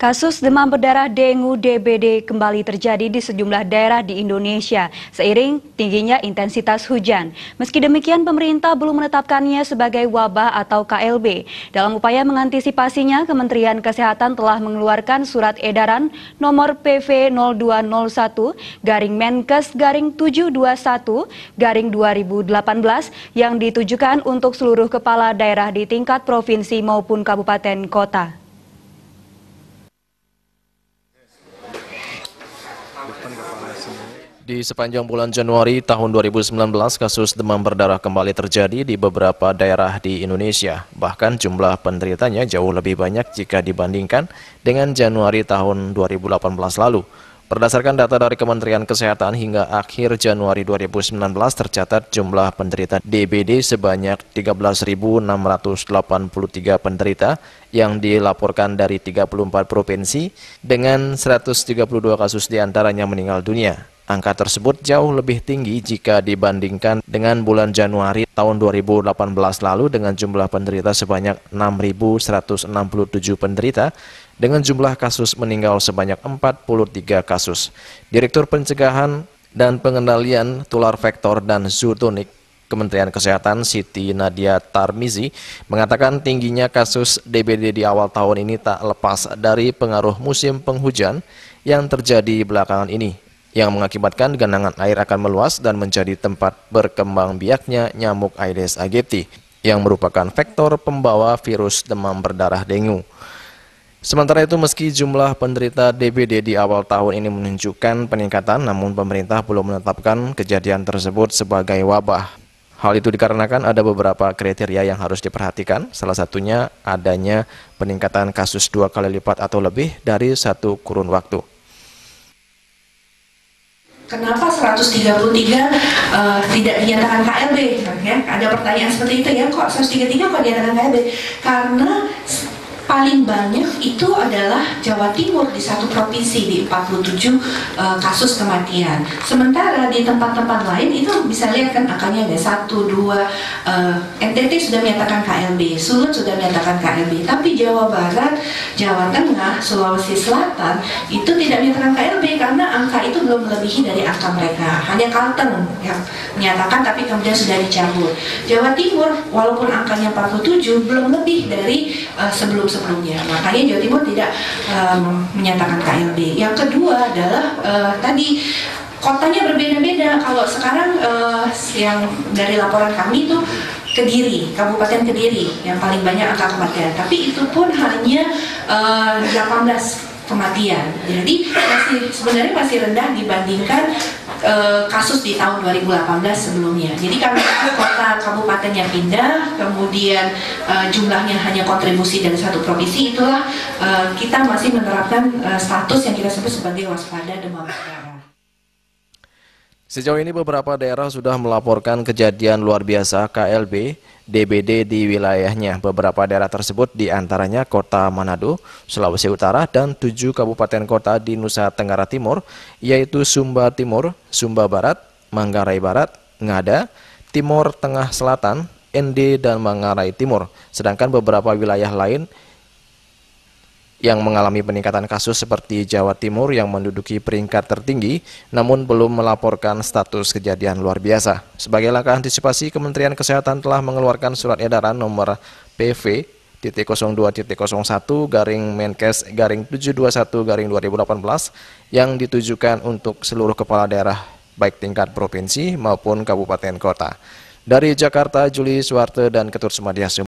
Kasus demam berdarah dengue DBD kembali terjadi di sejumlah daerah di Indonesia seiring tingginya intensitas hujan. Meski demikian, pemerintah belum menetapkannya sebagai wabah atau KLB. Dalam upaya mengantisipasinya, Kementerian Kesehatan telah mengeluarkan surat edaran nomor PV 0201-Menkes-721-2018 yang ditujukan untuk seluruh kepala daerah di tingkat provinsi maupun kabupaten kota. Di sepanjang bulan Januari tahun 2019, kasus demam berdarah kembali terjadi di beberapa daerah di Indonesia. Bahkan jumlah penderitanya jauh lebih banyak jika dibandingkan dengan Januari tahun 2018 lalu. Berdasarkan data dari Kementerian Kesehatan, hingga akhir Januari 2019 tercatat jumlah penderita DBD sebanyak 13.683 penderita yang dilaporkan dari 34 provinsi dengan 132 kasus diantaranya meninggal dunia. Angka tersebut jauh lebih tinggi jika dibandingkan dengan bulan Januari tahun 2018 lalu dengan jumlah penderita sebanyak 6.167 penderita dengan jumlah kasus meninggal sebanyak 43 kasus. Direktur Pencegahan dan Pengendalian Tular Vektor dan Zoonotik Kementerian Kesehatan Siti Nadia Tarmizi mengatakan tingginya kasus DBD di awal tahun ini tak lepas dari pengaruh musim penghujan yang terjadi belakangan ini, yang mengakibatkan genangan air akan meluas dan menjadi tempat berkembang biaknya nyamuk Aedes aegypti, yang merupakan vektor pembawa virus demam berdarah dengue. Sementara itu, meski jumlah penderita DBD di awal tahun ini menunjukkan peningkatan, namun pemerintah belum menetapkan kejadian tersebut sebagai wabah. Hal itu dikarenakan ada beberapa kriteria yang harus diperhatikan, salah satunya adanya peningkatan kasus 2 kali lipat atau lebih dari satu kurun waktu. Kenapa 133 tidak dinyatakan KLB? Ya, ada pertanyaan seperti itu ya, kok 133 kok dinyatakan KLB? Karena paling banyak itu adalah Jawa Timur di satu provinsi di 47 kasus kematian. Sementara di tempat-tempat lain itu bisa lihat kan angkanya ada 1, 2, NTT sudah menyatakan KLB, Sulut sudah menyatakan KLB, tapi Jawa Barat, Jawa Tengah, Sulawesi Selatan itu tidak menyatakan KLB karena angka itu belum melebihi dari angka mereka. Hanya Kalteng yang menyatakan tapi kemudian sudah dicabut. Jawa Timur walaupun angkanya 47 belum lebih dari sebelumnya. Makanya Jawa Timur tidak menyatakan KLB. Yang kedua adalah tadi kotanya berbeda-beda. Kalau sekarang yang dari laporan kami itu Kediri, Kabupaten Kediri yang paling banyak angka kematian. Tapi itu pun hanya 18 kematian. Jadi sebenarnya masih rendah dibandingkan kasus di tahun 2018 sebelumnya. Jadi karena kota kabupatennya pindah, kemudian jumlahnya hanya kontribusi dari satu provinsi, itulah kita masih menerapkan status yang kita sebut sebagai waspada demam berdarah. Sejauh ini beberapa daerah sudah melaporkan kejadian luar biasa KLB DBD di wilayahnya. Beberapa daerah tersebut diantaranya Kota Manado, Sulawesi Utara, dan 7 kabupaten kota di Nusa Tenggara Timur, yaitu Sumba Timur, Sumba Barat, Manggarai Barat, Ngada, Timur Tengah Selatan, ND, dan Manggarai Timur. Sedangkan beberapa wilayah lain yang mengalami peningkatan kasus seperti Jawa Timur yang menduduki peringkat tertinggi namun belum melaporkan status kejadian luar biasa. Sebagai langkah antisipasi, Kementerian Kesehatan telah mengeluarkan surat edaran nomor PV 02.01-Menkes-721-2018 yang ditujukan untuk seluruh kepala daerah baik tingkat provinsi maupun kabupaten kota. Dari Jakarta, Juli Suwarte dan Ketut Sumadias.